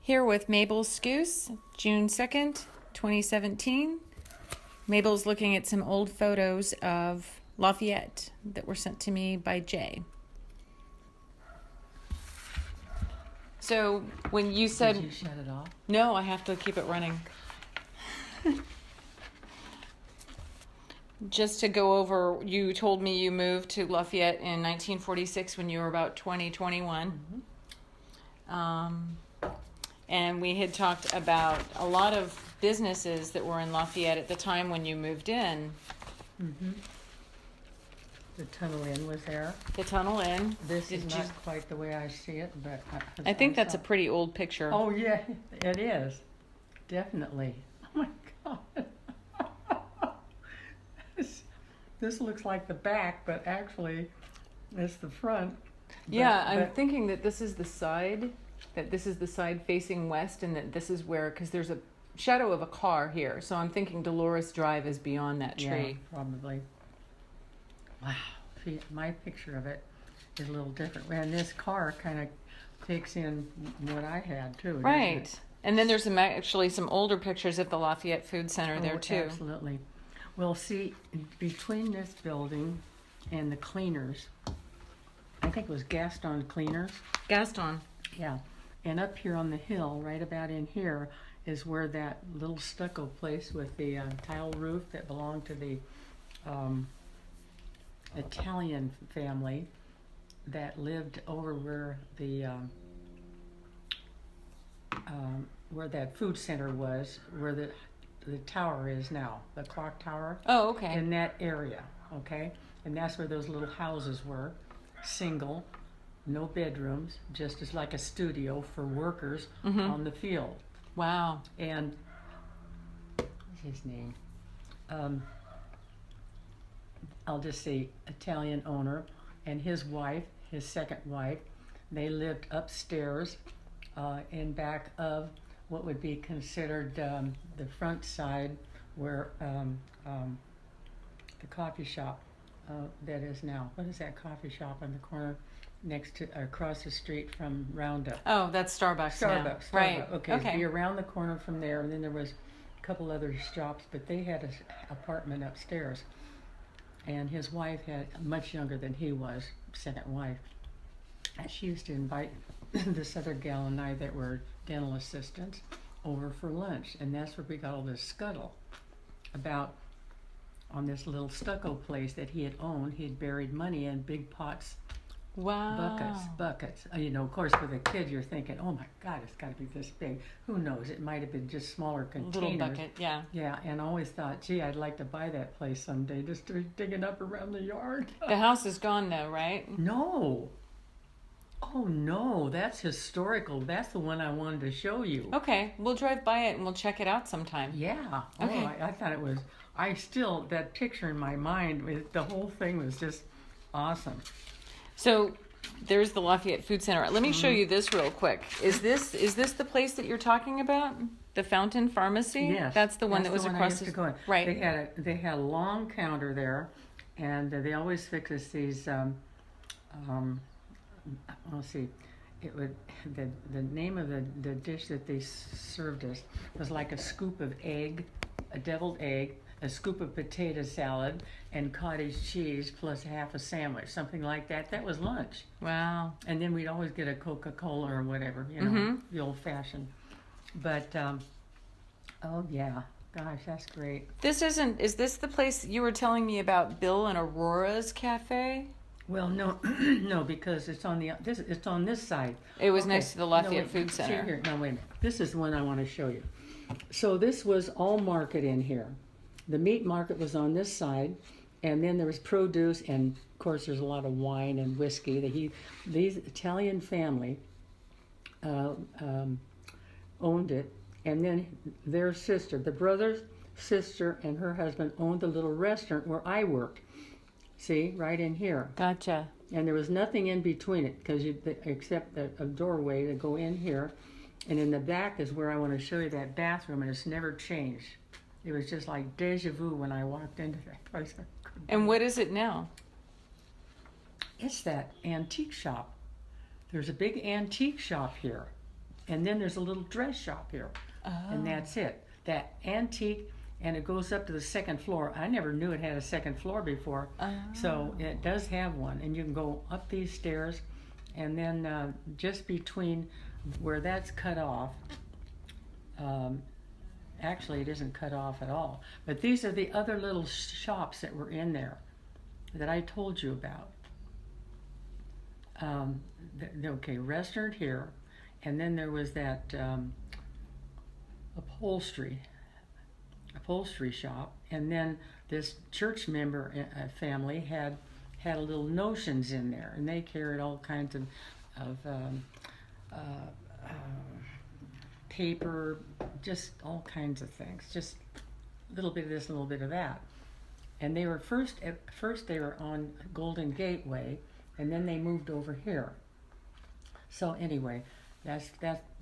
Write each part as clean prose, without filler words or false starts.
Here with Mabel Skuce, June 2nd, 2017. Mabel's looking at some old photos of Lafayette that were sent to me by Jay. So when you said... Did you shut it off? No, I have to keep it running. Just to go over, you told me you moved to Lafayette in 1946 when you were about 21. And we had talked about a lot of businesses that were in Lafayette at the time when you moved in. Mm-hmm. The Tunnel Inn was there. The Tunnel Inn. This is not quite the way I see it, but... I think that's a pretty old picture. Oh, yeah, it is. Definitely. Oh, my God. This looks like the back, but actually it's the front. I'm thinking that this is the side, facing west, and that this is where, because there's a shadow of a car here, so I'm thinking Dolores Drive is beyond that tree. Yeah, probably. Wow. See, my picture of it is a little different. And this car kind of takes in what I had, too. Right. And then there's actually some older pictures of the Lafayette Food Center there, too. Absolutely. Well, see, between this building and the cleaners, I think it was Gaston Cleaners. Gaston. Yeah. And up here on the hill, right about in here, is where that little stucco place with the tile roof that belonged to the Italian family that lived over where the where that food center was, where the tower is now, the clock tower. Oh, okay. In that area, okay? And that's where those little houses were, single, no bedrooms, just as like a studio for workers on the field. Wow. And what's his name? I'll just say Italian owner and his wife, his second wife. They lived upstairs in back of what would be considered the front side where the coffee shop that is now. What is that coffee shop on the corner next to, across the street from Roundup? Oh, that's Starbucks now. Right. Okay. It'd be around the corner from there, and then there was a couple other shops, but they had an apartment upstairs. And his wife had, much younger than he was, second wife. And she used to invite this other gal and I that were dental assistants over for lunch. And that's where we got all this scuttle about on this little stucco place that he had owned. He had buried money in big pots. Wow. Buckets. You know, of course, with a kid, you're thinking, oh my God, it's got to be this big. Who knows? It might have been just smaller containers. Little bucket, yeah. Yeah, and I always thought, gee, I'd like to buy that place someday, just to digging up around the yard. The house is gone though, right? No. Oh no, that's historical. That's the one I wanted to show you. Okay, we'll drive by it and we'll check it out sometime. Yeah. Okay. Oh, I thought it was, that picture in my mind, the whole thing was just awesome. So there's the Lafayette Food Center. Let me show you this real quick. Is this the place that you're talking about? The Fountain Pharmacy? Yes. That's the one that was across the street. Right. They had a long counter there, and they always fix us these. Let's see, it would the name of the dish that they served us was like a scoop of egg, a deviled egg, a scoop of potato salad, and cottage cheese plus half a sandwich, something like that. That was lunch. Wow. And then we'd always get a Coca-Cola or whatever, you know, the old-fashioned. But, oh yeah, gosh, that's great. Is this the place you were telling me about, Bill and Aurora's Cafe? Well, no, no, because it's on this side. It was next to the Lafayette Food Center. See here, no, wait a minute. This is the one I want to show you. So this was all market in here. The meat market was on this side, and then there was produce, and of course there's a lot of wine and whiskey. These Italian family owned it, and then their sister, the brother's sister and her husband owned the little restaurant where I worked. See, right in here. Gotcha. And there was nothing in between it, except a doorway to go in here, and in the back is where I want to show you that bathroom, and it's never changed. It was just like deja vu when I walked into that place. And what is it now? It's that antique shop. There's a big antique shop here. And then there's a little dress shop here, and that's it. That antique, and it goes up to the second floor. I never knew it had a second floor before, so it does have one. And you can go up these stairs, and then just between where that's cut off, actually it isn't cut off at all, but these are the other little shops that were in there that I told you about. Okay, restaurant here, and then there was that upholstery shop, and then this church member family had a little notions in there, and they carried all kinds of paper, just all kinds of things, just a little bit of this, a little bit of that. And they were at first they were on Golden Gateway, and then they moved over here. So anyway, that's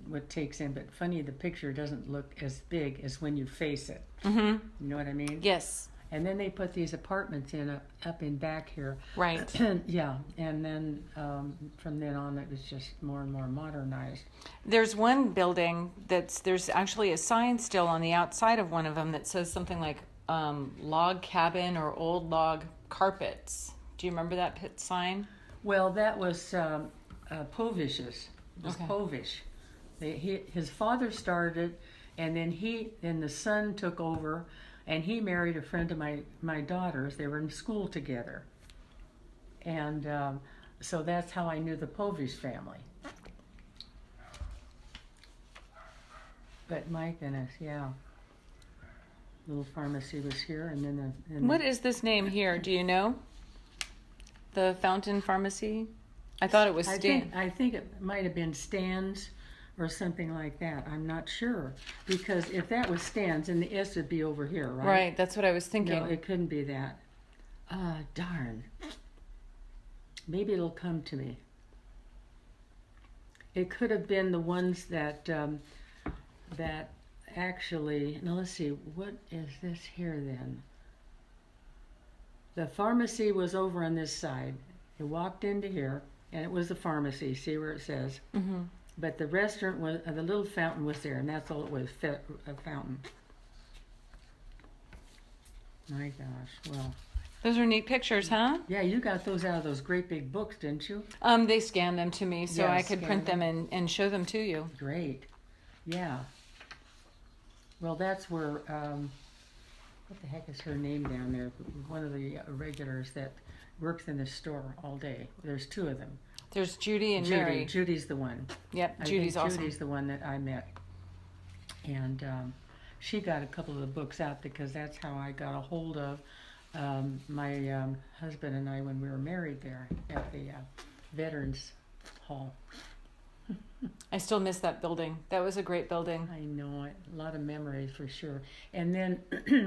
what takes in. But funny, the picture doesn't look as big as when you face it. Mm-hmm. You know what I mean? Yes. And then they put these apartments in up in back here. Right. Yeah. And then from then on, it was just more and more modernized. There's one building there's actually a sign still on the outside of one of them that says something like log cabin or old log carpets. Do you remember that sign? Well, that was Povish's. It was Okay. Povish. His father started, and then the son took over, and he married a friend of my daughter's. They were in school together, and so that's how I knew the Povish family. But my goodness, yeah. Little pharmacy was here, and then What is this name here? Do you know? The Fountain Pharmacy? I thought it was Stan. I think it might have been Stan's or something like that. I'm not sure, because if that was Stan's, then the S would be over here, right? Right, that's what I was thinking. No, it couldn't be that. Darn. Maybe it'll come to me. It could have been the ones that actually, now let's see, what is this here then? The pharmacy was over on this side. You walked into here, and it was the pharmacy. See where it says? Mm-hmm. But the restaurant was, the little fountain was there, and that's all it was, a fountain. My gosh, well. Those are neat pictures, huh? Yeah, you got those out of those great big books, didn't you? They scanned them to me so Yeah, I could print scan them and show them to you. Great. Yeah. Well, that's where, what the heck is her name down there? One of the regulars that works in the store all day. There's two of them. There's Judy and Judy. Mary. Judy's the one. Yep, I Judy's think awesome. Judy's the one that I met. And she got a couple of the books out because that's how I got a hold of my husband and I when we were married there at the Veterans Hall. I still miss that building. That was a great building. I know it. A lot of memories for sure. And then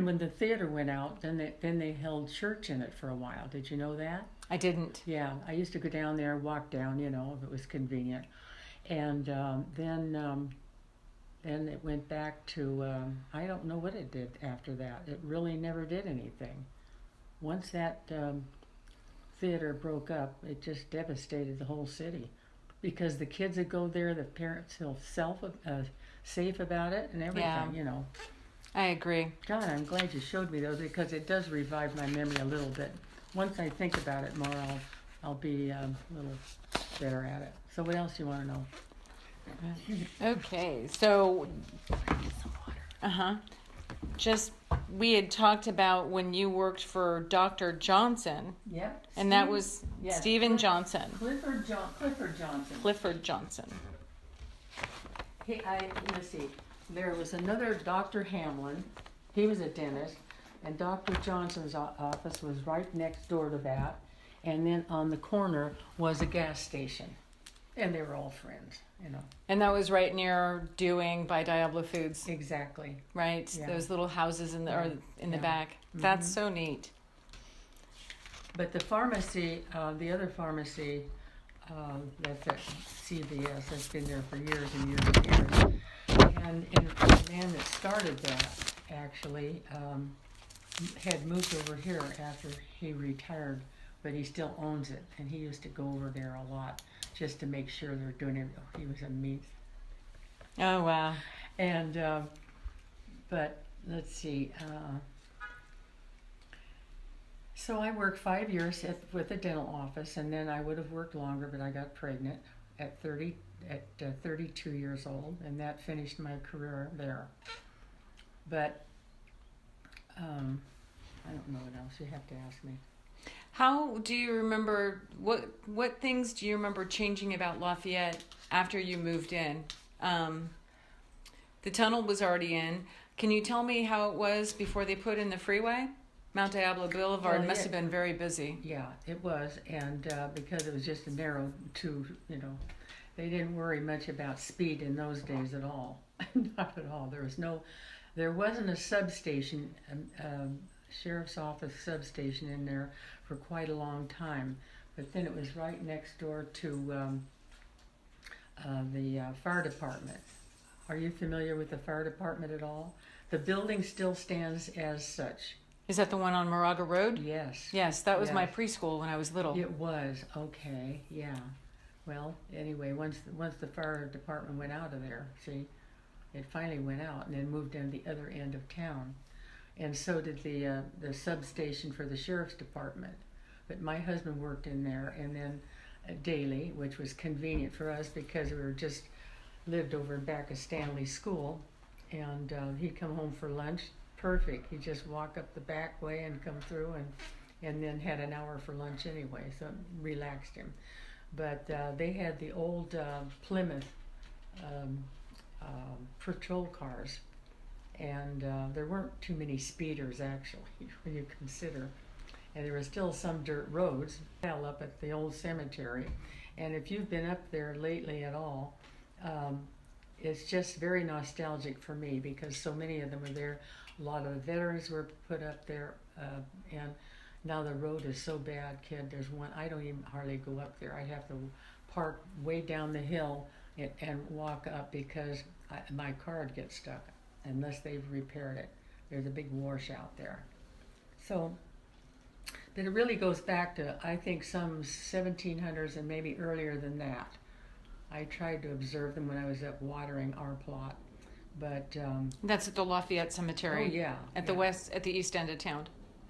when the theater went out, then they held church in it for a while. Did you know that? I didn't. Yeah, I used to go down there, walk down, you know, if it was convenient. And then it went back to, I don't know what it did after that. It really never did anything. Once that theater broke up, it just devastated the whole city. Because the kids that go there, the parents feel safe about it and everything, Yeah. you know. I agree. God, I'm glad you showed me those because it does revive my memory a little bit. Once I think about it more, I'll be a little better at it. So what else do you want to know? Okay, so, just, we had talked about when you worked for Dr. Johnson, Yep. and that was Yes, Stephen Johnson. Clifford Johnson. Clifford Johnson. Let's see. There was another Dr. Hamlin. He was a dentist, and Dr. Johnson's office was right next door to that. And then on the corner was a gas station, and they were all friends, you know. And that was right near Dewing by Diablo Foods, Exactly. right? Yeah. Those little houses in the Yeah. the back. That's so neat. But the pharmacy, the other pharmacy, that's at CVS, that's been there for years and years and years. And the man that started that actually had moved over here after he retired, but he still owns it. And he used to go over there a lot just to make sure they're doing it. He was a meat Oh, wow. And but let's see. So I worked 5 years with a dental office, and then I would have worked longer, but I got pregnant at 32 years old, and that finished my career there. But I don't know what else. You have to ask me. How do you remember, what things do you remember changing about Lafayette after you moved in? The tunnel was already in. Can you tell me how it was before they put in the freeway? Mount Diablo Boulevard Well, must have been very busy. Yeah, it was, and because it was just a narrow they didn't worry much about speed in those days at all. Not at all. There wasn't a substation, sheriff's office substation in there for quite a long time. But then it was right next door to the fire department. Are you familiar with the fire department at all? The building still stands as such. Is that the one on Moraga Road? Yes. Yes, that was my preschool when I was little. It was, okay, yeah. Well, anyway, once the fire department went out of there, see, it finally went out and then moved in the other end of town. And so did the substation for the sheriff's department. But my husband worked in there, and then daily, which was convenient for us because we were just lived over back of Stanley School, and he'd come home for lunch. Perfect. He'd just walk up the back way and come through, and then had an hour for lunch anyway, so it relaxed him. But they had the old Plymouth patrol cars, and there weren't too many speeders actually when you consider. And there were still some dirt roads up at the old cemetery. And if you've been up there lately at all, it's just very nostalgic for me because so many of them were there. A lot of the veterans were put up there, and now the road is so bad, kid. There's one, I don't even hardly go up there. I have to park way down the hill and walk up because my car would get stuck unless they've repaired it. There's a big washout there. So, but it really goes back to, I think, some 1700s and maybe earlier than that. I tried to observe them when I was up watering our plot. But that's at the Lafayette Cemetery. Oh yeah. At the east end of town.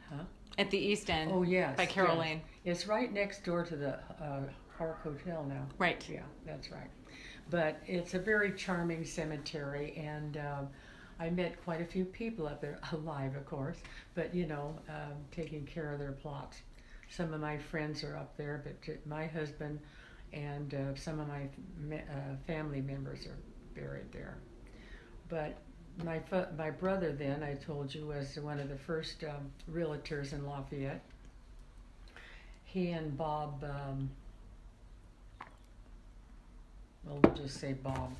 Huh? At the east end. Oh yes. By Carroll yes. Lane. It's right next door to the Park Hotel now. Right. Yeah, that's right. But it's a very charming cemetery, and I met quite a few people up there, alive of course, but taking care of their plots. Some of my friends are up there, but my husband and some of my family members are buried there. But my brother then, I told you, was one of the first realtors in Lafayette. He and Bob, we'll just say Bob.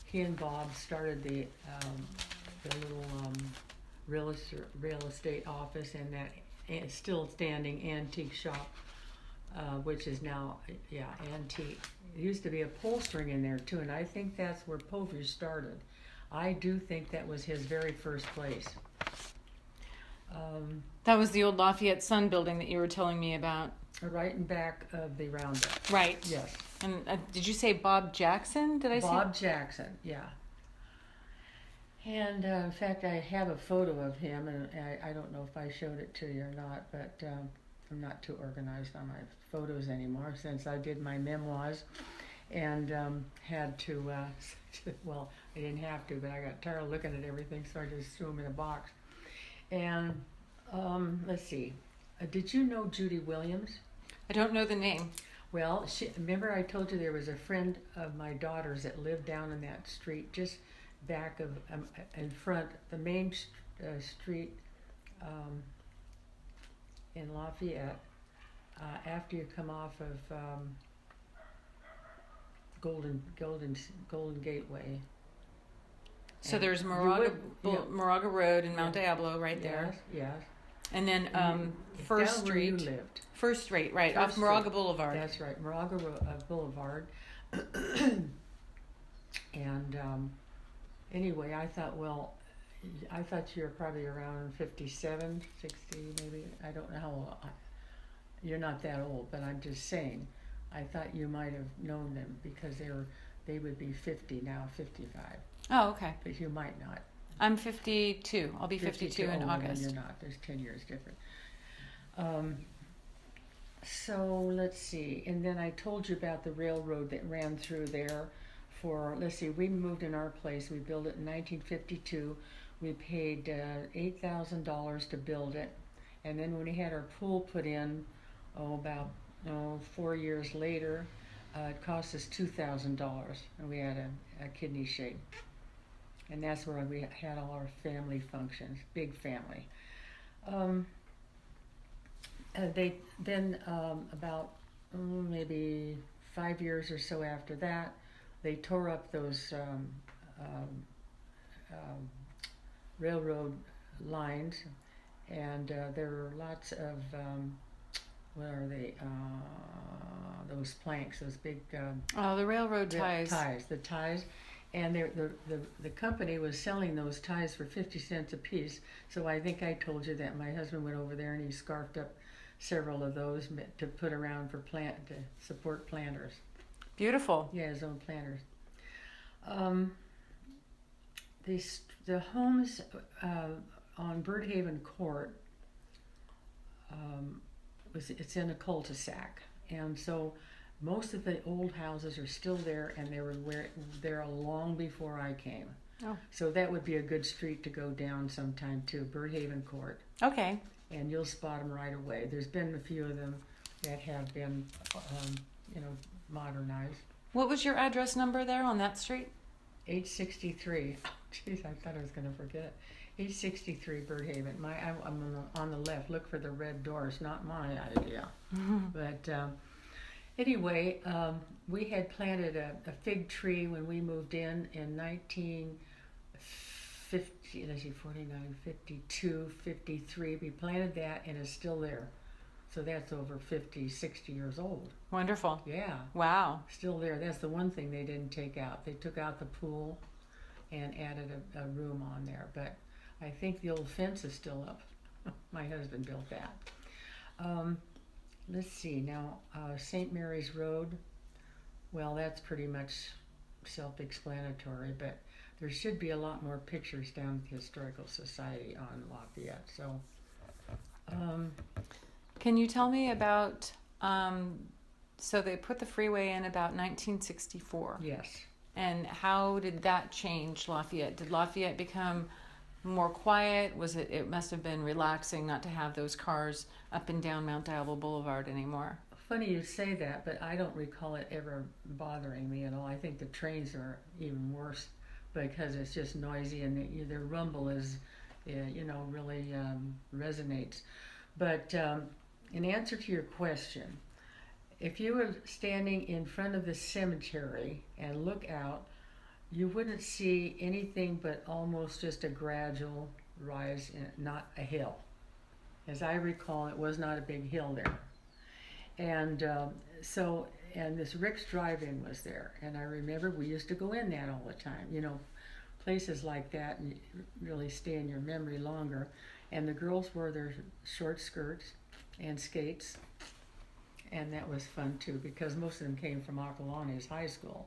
He and Bob started the little real estate office in that still standing antique shop, which is now, antique. There used to be upholstering in there too, and I think that's where Povey started. I do think that was his very first place. That was the old Lafayette Sun building that you were telling me about. Right in back of the Roundup. Right. Yes. And did you say Bob Jackson? Did I say? Bob Jackson, yeah. And in fact, I have a photo of him, and I don't know if I showed it to you or not, but I'm not too organized on my photos anymore since I did my memoirs and had to, well, I didn't have to, but I got tired of looking at everything, so I just threw them in a box. And let's see, did you know Judy Williams? I don't know the name. Well, remember I told you there was a friend of my daughter's that lived down in that street, just back of, in front, the main street in Lafayette, after you come off of Golden Gateway. So And there's you Moraga Road and Mount Diablo right there. Yes. And then Down First where Street. you lived. First Street, right, First off Moraga Street. Boulevard. That's right, Moraga Boulevard. And anyway, I thought you were probably around 57, 60, maybe. I don't know how old. You're not that old, but I'm just saying. I thought you might have known them because They would be 50 now, 55. Oh, okay. But you might not. I'm 52. I'll be 52 in August. You're not. There's 10 years different. So let's see. And then I told you about the railroad that ran through there for, let's see, we moved in our place. We built it in 1952. We paid $8,000 to build it. And then when we had our pool put in, about 4 years later, it cost us $2,000. And we had a kidney shake. And that's where we had all our family functions, big family. They then about maybe 5 years or so after that, they tore up those railroad lines, and there were lots of what are they? Those planks, those big. The railroad ties. The ties. And the company was selling those ties for 50 cents a piece. So I think I told you that my husband went over there and he scarfed up several of those to put around to support planters. Beautiful. Yeah, his own planters. The homes on Birdhaven Court, it's in a cul-de-sac, and so most of the old houses are still there, and they were there long before I came. Oh. So that would be a good street to go down sometime too, Birdhaven Court. Okay. And you'll spot them right away. There's been a few of them that have been, modernized. What was your address number there on that street? 863. Jeez, I thought I was going to forget it. 863 Birdhaven. I'm on the left. Look for the red doors. Not my idea. But anyway, we had planted a fig tree when we moved in 1950. Let's see, 49, 52, 53. We planted that, and it's still there. So that's over 50, 60 years old. Wonderful. Yeah. Wow. Still there. That's the one thing they didn't take out. They took out the pool and added a room on there. But I think the old fence is still up. My husband built that. Let's see. Now, St. Mary's Road, well, that's pretty much self-explanatory, but there should be a lot more pictures down at the Historical Society on Lafayette. So, can you tell me about, so they put the freeway in about 1964. Yes. And how did that change Lafayette? Did Lafayette become more quiet? It must have been relaxing not to have those cars up and down Mount Diablo Boulevard anymore. Funny you say that, but I don't recall it ever bothering me at all. I think the trains are even worse because it's just noisy and their rumble is, really resonates. But in answer to your question, if you were standing in front of the cemetery and look out, you wouldn't see anything but almost just a gradual rise, not a hill. As I recall, it was not a big hill there. And and this Rick's Drive-In was there. And I remember we used to go in that all the time. Places like that and really stay in your memory longer. And the girls wore their short skirts and skates. And that was fun too, because most of them came from Acalanes High School.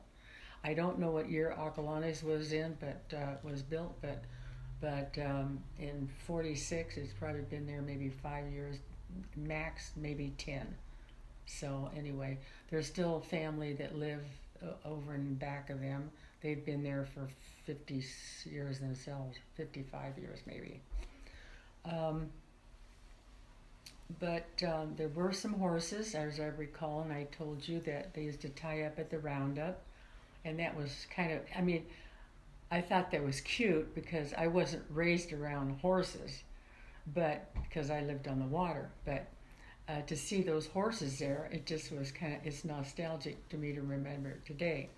I don't know what year Acalanes was in, was built, but in '46, it's probably been there maybe 5 years, max maybe 10. So anyway, there's still a family that live over in back of them. They've been there for 50 years themselves, 55 years maybe. But there were some horses, as I recall, and I told you that they used to tie up at the Roundup. And that was I thought that was cute because I wasn't raised around horses, but because I lived on the water. But to see those horses there, it just was it's nostalgic to me to remember it today.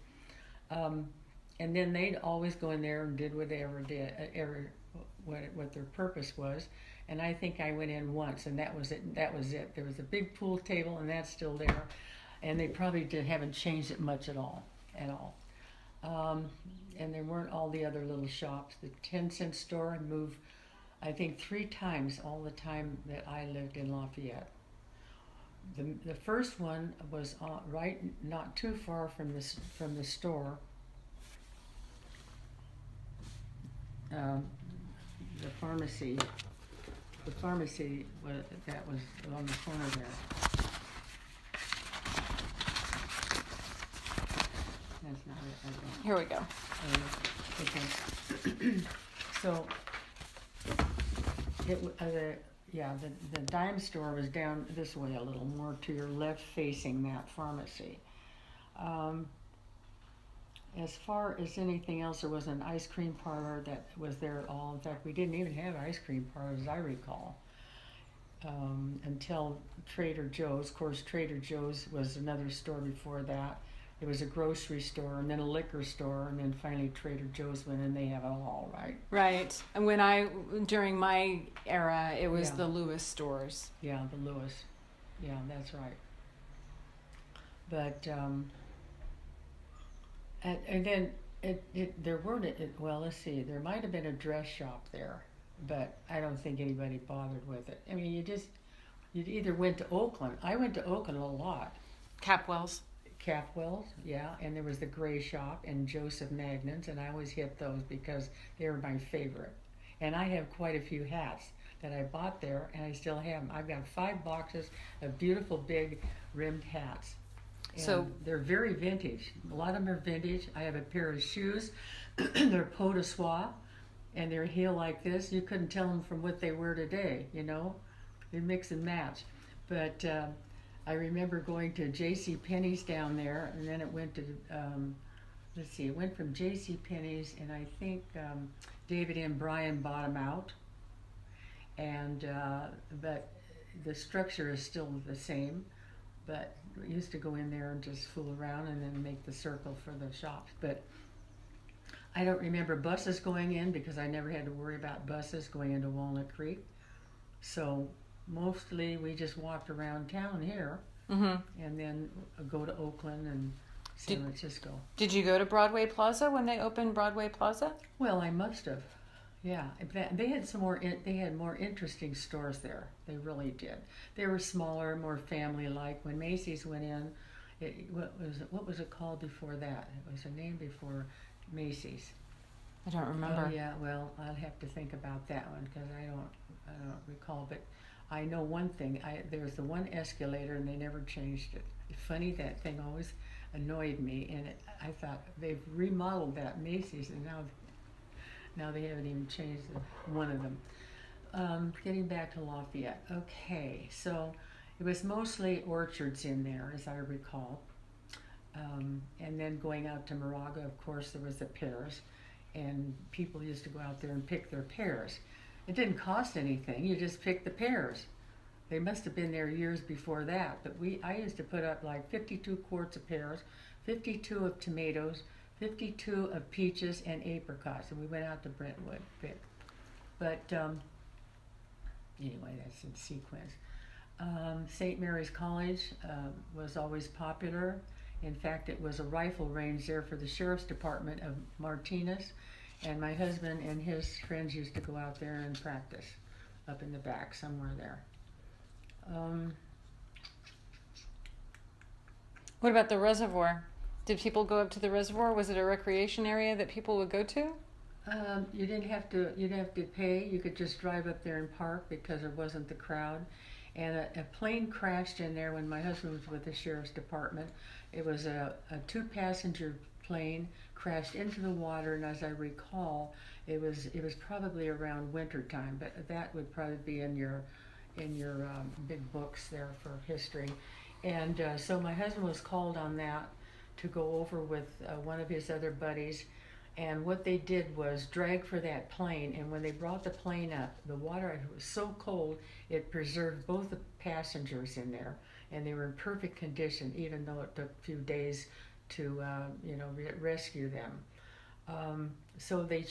And then they'd always go in there and did what they ever did, what their purpose was. And I think I went in once, and that was it. There was a big pool table, and that's still there. And they probably haven't changed it much at all. And there weren't all the other little shops. The 10-cent store moved, I think, 3 times all the time that I lived in Lafayette. The first one was right not too far from the store the pharmacy. The pharmacy that was on the corner there. That's not it. I don't. Here we go. Okay. So the dime store was down this way a little more to your left, facing that pharmacy. As far as anything else, there was an ice cream parlor that was there at all. In fact, we didn't even have ice cream parlors, as I recall, until Trader Joe's. Of course, Trader Joe's was another store before that. It was a grocery store, and then a liquor store, and then finally Trader Joe's went in. They have it all, right? Right. And during my era, it was the Lewis stores. Yeah, the Lewis. Yeah, that's right. But and then there weren't well, let's see, there might have been a dress shop there, but I don't think anybody bothered with it. I mean, you either went to Oakland. I went to Oakland a lot. Capwell's, yeah, and there was the Gray Shop and Joseph Magnon's, and I always hit those because they were my favorite. And I have quite a few hats that I bought there, and I still have them. I've got 5 boxes of beautiful big rimmed hats. And so they're very vintage. A lot of them are vintage. I have a pair of shoes. They're peau de soie, and they're heel like this. You couldn't tell them from what they were today, you know. They mix and match. But I remember going to J.C. Penney's down there, and then it went to, it went from J.C. Penney's, and I think David and Brian bought them out. And but the structure is still the same. But we used to go in there and just fool around and then make the circle for the shops. But I don't remember buses going in because I never had to worry about buses going into Walnut Creek. So mostly we just walked around town here and then go to Oakland and San Francisco. Did you go to Broadway Plaza when they opened Broadway Plaza? Well, I must have. Yeah, they had they had more interesting stores there. They really did. They were smaller, more family-like. When Macy's went in, what was it called before that? It was a name before Macy's. I don't remember. Oh yeah, well, I'll have to think about that one because I don't recall. But I know one thing. There was the one escalator and they never changed it. Funny, that thing always annoyed me, and I thought they've remodeled that Macy's, and now they haven't even changed one of them. Getting back to Lafayette. Okay, so it was mostly orchards in there, as I recall. And then going out to Moraga, of course, there was the pears. And people used to go out there and pick their pears. It didn't cost anything. You just picked the pears. They must have been there years before that. But I used to put up like 52 quarts of pears, 52 of tomatoes, 52 of peaches and apricots, and we went out to Brentwood. But anyway, that's in sequence. St. Mary's College was always popular. In fact, it was a rifle range there for the Sheriff's Department of Martinez, and my husband and his friends used to go out there and practice up in the back somewhere there. What about the reservoir? Did people go up to the reservoir? Was it a recreation area that people would go to? You didn't have to. You'd have to pay. You could just drive up there and park because there wasn't the crowd. And a plane crashed in there when my husband was with the Sheriff's Department. It was a 2-passenger plane, crashed into the water, and as I recall, it was probably around winter time. But that would probably be in your big books there for history. And so my husband was called on that to go over with one of his other buddies, and what they did was drag for that plane, and when they brought the plane up, the water was so cold it preserved both the passengers in there, and they were in perfect condition even though it took a few days to rescue them. So they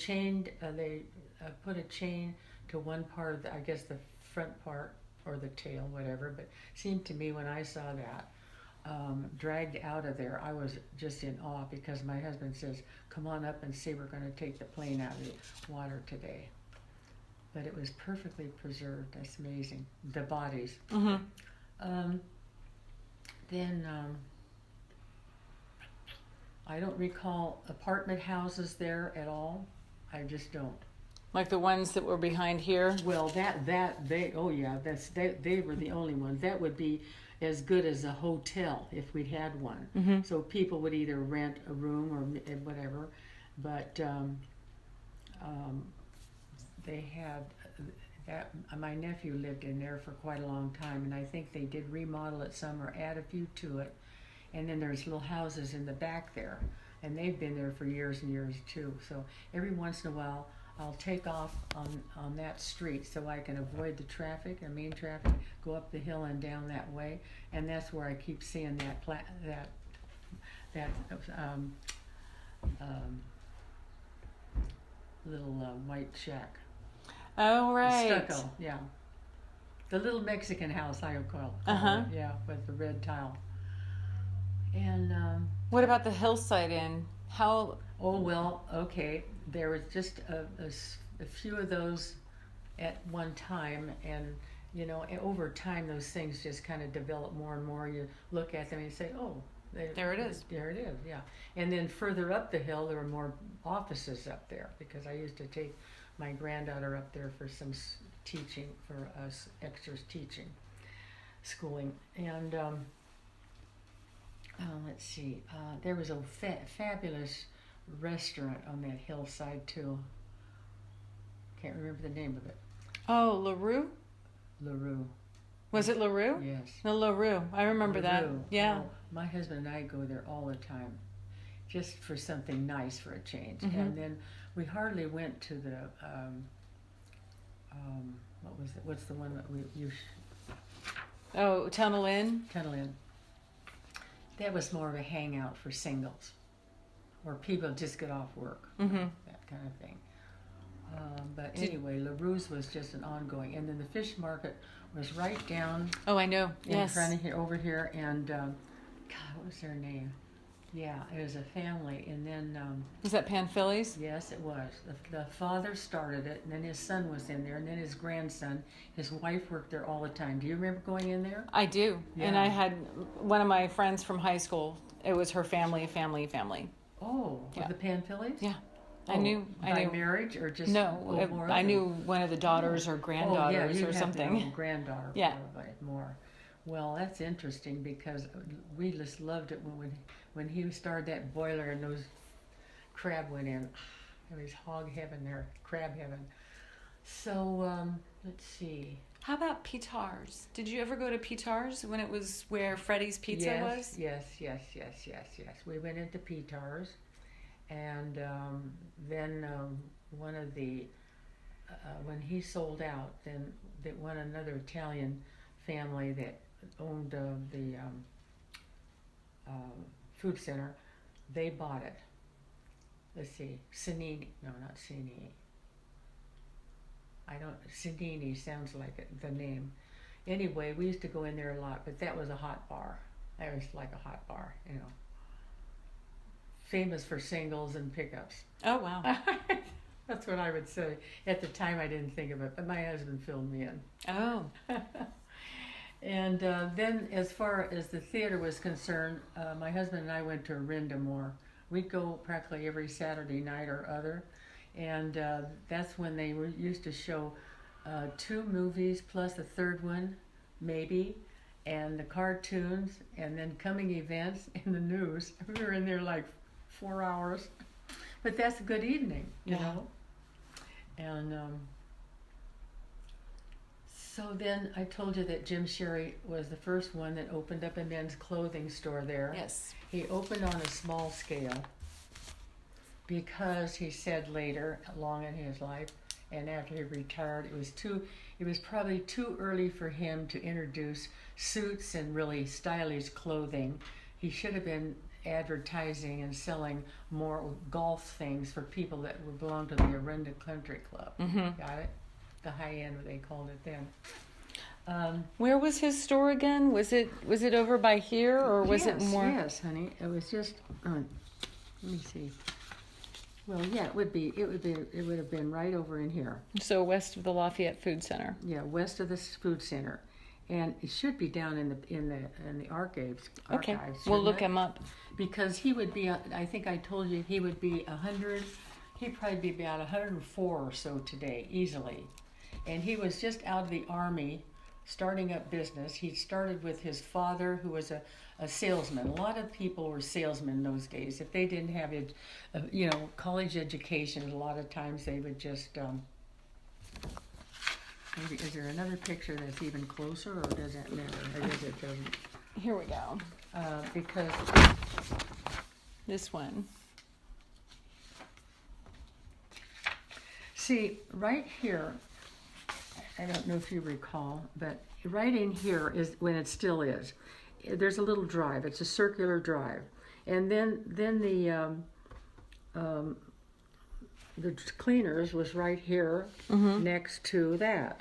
put a chain to one part of the, I guess the front part or the tail, whatever, but it seemed to me when I saw that dragged out of there, I was just in awe because my husband says, come on up and see, we're going to take the plane out of the water today. But it was perfectly preserved. That's amazing. The bodies. Then I don't recall apartment houses there at all. I just don't. Like the ones that were behind here? Well, they were the only ones. That would be as good as a hotel if we'd had one. Mm-hmm. So people would either rent a room or whatever, but they had that. My nephew lived in there for quite a long time, and I think they did remodel it some or add a few to it. And then there's little houses in the back there, and they've been there for years and years too. So every once in a while, I'll take off on that street so I can avoid the traffic, the main traffic, go up the hill and down that way, and that's where I keep seeing that little white shack. Oh, right. Stucco, yeah. The little Mexican house, I would call it. Uh-huh. Yeah, with the red tile. And what about the Hillside Inn? How? oh well, okay. There was just a few of those at one time, and over time those things just kind of develop more and more. You look at them and you say, oh, There it is. There it is, yeah. And then further up the hill, there were more offices up there because I used to take my granddaughter up there for some teaching, for us extras teaching, schooling. And let's see, there was a fabulous restaurant on that hillside too. Can't remember the name of it. Oh, LaRue? LaRue. Was it LaRue? Yes. No, LaRue. I remember that. LaRue. Yeah. Oh, my husband and I go there all the time, just for something nice for a change. Mm-hmm. And then we hardly went to the what was it? What's the one that Oh, Tunnel Inn? Tunnel Inn. That was more of a hangout for singles, where people just get off work, Mm-hmm. that kind of thing. But anyway, LaRue's was just an ongoing, and then the fish market was right down Oh, I know. in Yes. front of here, over here, and God, what was their name? Yeah, it was a family, and then Is that Pan Phillies? yes, it was. The father started it, and then his son was in there, and then his grandson. His wife worked there all the time. Do you remember going in there? I do. And Yeah. I had one of my friends from high school. It was her family. Oh, Yeah. the Panphillies? Yeah. Oh, I knew. By marriage or just No, more I other? knew one of the daughters or Oh, yeah, granddaughters you or have something. to know granddaughter, Yeah. probably more. Well, that's interesting because we just loved it when he started that boiler and those crab went in. It was hog heaven there, crab heaven. So let's see. How about Petar's? Did you ever go to Petar's when it was where Freddy's Pizza was? Yes. We went into Petar's, and then one of the when he sold out, then another Italian family that owned the food center, they bought it. Let's see, Cinini. No, not Cinini. Cinini sounds like it, the name. Anyway, we used to go in there a lot, but that was a hot bar. That was like a hot bar, Famous for singles and pickups. Oh, wow. That's what I would say. At the time, I didn't think of it, but my husband filled me in. Oh. And then as far as the theater was concerned, my husband and I went to Orinda more. We'd go practically every Saturday night or other. And that's when they used to show 2 movies plus a third one, maybe, and the cartoons, and then coming events and the news. We were in there like 4 hours. But that's a good evening, you know. And so then I told you that Jim Sherry was the first one that opened up a men's clothing store there. Yes. He opened on a small scale because he said later, along in his life, and after he retired, it was probably too early for him to introduce suits and really stylish clothing. He should have been advertising and selling more golf things for people that would belong to the Orinda Country Club. Mm-hmm. Got it? The high end, what they called it then. Where was his store again? Was it over by here, or was it more? Yes, honey. It was just. Let me see. Well, yeah, it would have been right over in here. So west of the Lafayette Food Center. Yeah, west of the food center, and it should be down in the archives. Okay, archives, we'll shouldn't look it? him up. Because he would be. I think I told you he would be 100 He'd probably be about 104 or so today, easily. And he was just out of the Army, starting up business. He started with his father, who was a salesman. A lot of people were salesmen those days. If they didn't have college education, a lot of times they would just maybe, is there another picture that's even closer, or does that matter? I guess it doesn't. Here we go. Because This one. see, right here, I don't know if you recall, but right in here is when it still is. There's a little drive. It's a circular drive, and then the cleaners was right here next to that.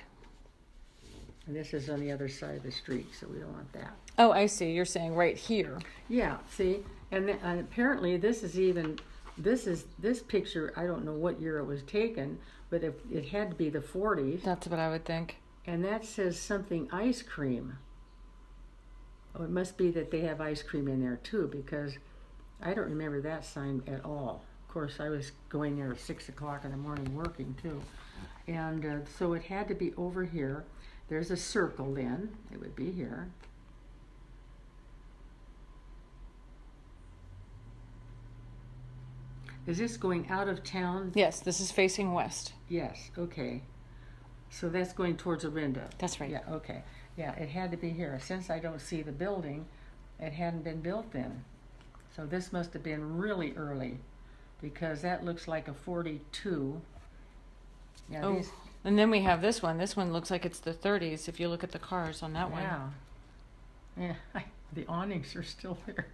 And this is on the other side of the street, so we don't want that. Oh, I see. You're saying right here. Yeah, see, and apparently this picture. I don't know what year it was taken, but it had to be the 40s. That's what I would think. And that says something ice cream. Oh, it must be that they have ice cream in there too, because I don't remember that sign at all. Of course, I was going there at 6 o'clock in the morning working too. And so it had to be over here. There's a circle then. It would be here. Is this going out of town? Yes, this is facing west. Yes, okay. So that's going towards Orinda. That's right. Yeah, okay. Yeah, it had to be here. Since I don't see the building, it hadn't been built then. So this must have been really early, because that looks like a 42. Yeah, Oh, and then we have this one. This one looks like it's the 30s if you look at the cars on that one. Yeah, the awnings are still there.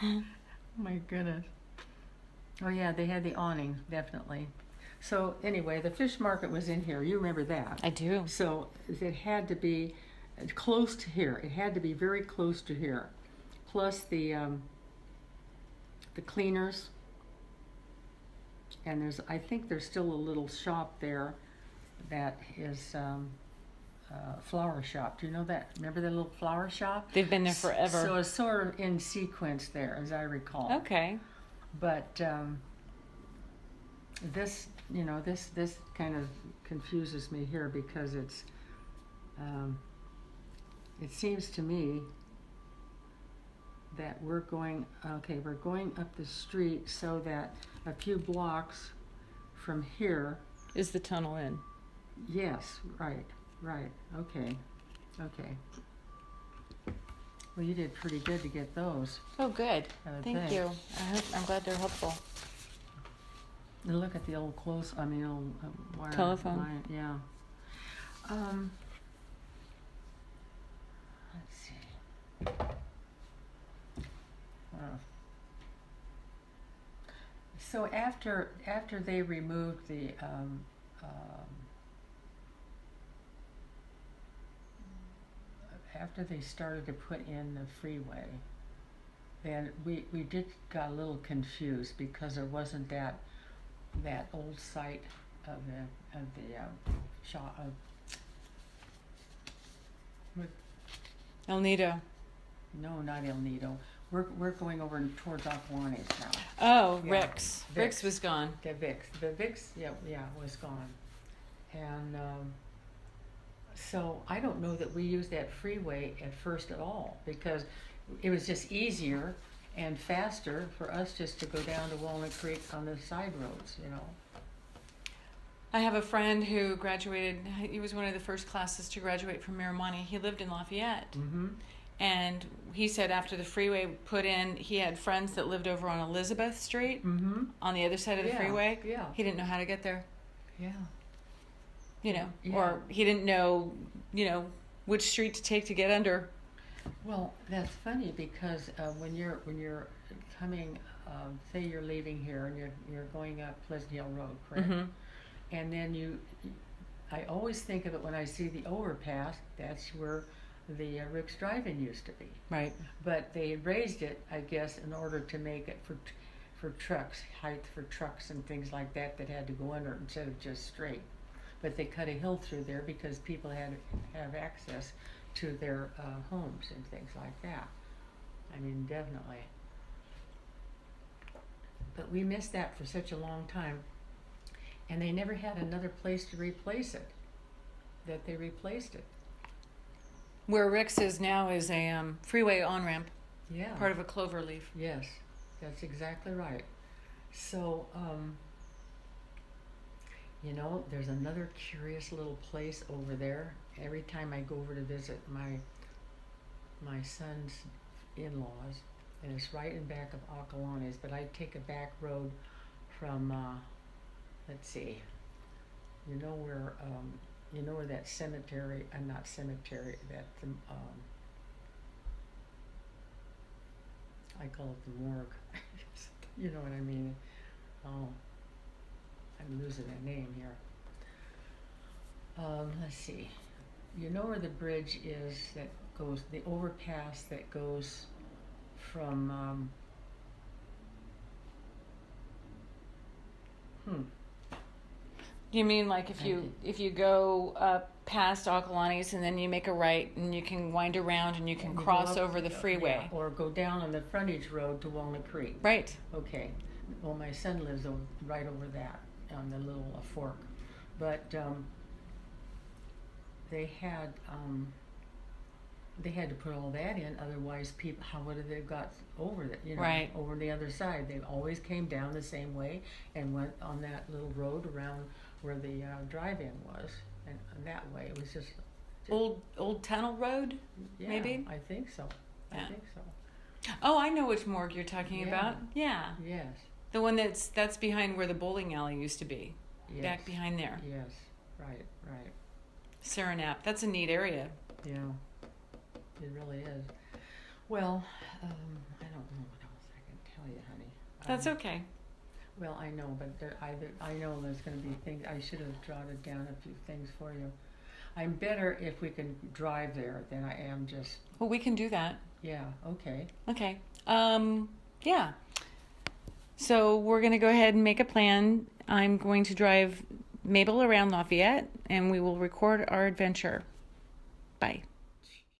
Oh my goodness. Oh yeah, they had the awning, definitely. So anyway, the fish market was in here. You remember that? I do. So it had to be close to here. It had to be very close to here. Plus the cleaners. And I think there's still a little shop there that is flower shop. Do you know that? Remember the little flower shop? They've been there forever. So it's sort of in sequence there, as I recall. Okay. But this kind of confuses me here, because it seems to me that we're going up the street, so that a few blocks from here Is the tunnel in? Yes, right, okay. Well, you did pretty good to get those. Oh, good. I Thank think. you. I'm glad they're helpful. And look at the old old wire Telephone. line. Yeah. Let's see. So after they removed the after they started to put in the freeway, then we got a little confused, because there wasn't that old site of the shop of El Nido. no, not El Nido. We're going over towards Aquanes now. Oh, Yeah. Rick's. Rick's was gone. The Vix, yeah, was gone, and so I don't know that we used that freeway at first at all, because it was just easier and faster for us just to go down to Walnut Creek on the side roads, I have a friend who graduated. He was one of the first classes to graduate from Miramani. He lived in Lafayette. Mm-hmm. And he said after the freeway put in, he had friends that lived over on Elizabeth Street Mm-hmm. on the other side of the freeway. Yeah. He didn't know how to get there, Yeah. Yeah. Yeah. Or he didn't know, which street to take to get under. Well, that's funny, because when you're coming, say you're leaving here and you're going up Pleasant Hill Road, correct? Mm-hmm. And then I always think of it when I see the overpass. That's where the Rick's Drive-In used to be. Right. But they raised it, I guess, in order to make it for trucks, height for trucks and things like that had to go under it instead of just straight. But they cut a hill through there because people had to have access to their homes and things like that. I mean, definitely. But we missed that for such a long time. And they never had another place to replace it. That they replaced it. Where Rick's is now is a freeway on-ramp, Yeah. part of a clover leaf. Yes, that's exactly right. So, there's another curious little place over there. Every time I go over to visit my son's in-laws, and it's right in back of Acalanes, but I take a back road from, let's see, where that cemetery, not cemetery, that, I call it the morgue. You know what I mean? Oh, I'm losing a name here. Let's see. You know where the bridge is that goes, the overpass that goes from, You mean like if you go up past Acalanes and then you make a right and you can wind around and you can cross over the freeway. Yeah, or go down on the frontage road to Walnut Creek. Right. Okay. Well, my son lives right over that on the little fork, but they had to put all that in. Otherwise, people, how would they have got over it? Right. Over the other side. They always came down the same way and went on that little road around where the drive-in was, and that way it was just old tunnel road. Yeah, maybe. I think so. Yeah. I think so. Oh, I know which morgue you're talking about. Yeah. Yes. The one that's behind where the bowling alley used to be. Yes. Back behind there. Yes. Right. Saranap. That's a neat area. Yeah. It really is. Well, I don't know what else I can tell you, honey. That's okay. Well, I know, but I know there's going to be things. I should have jotted down a few things for you. I'm better if we can drive there than I am just. Well, we can do that. Yeah. Okay. Okay. Yeah. So we're going to go ahead and make a plan. I'm going to drive Mabel around Lafayette, and we will record our adventure. Bye.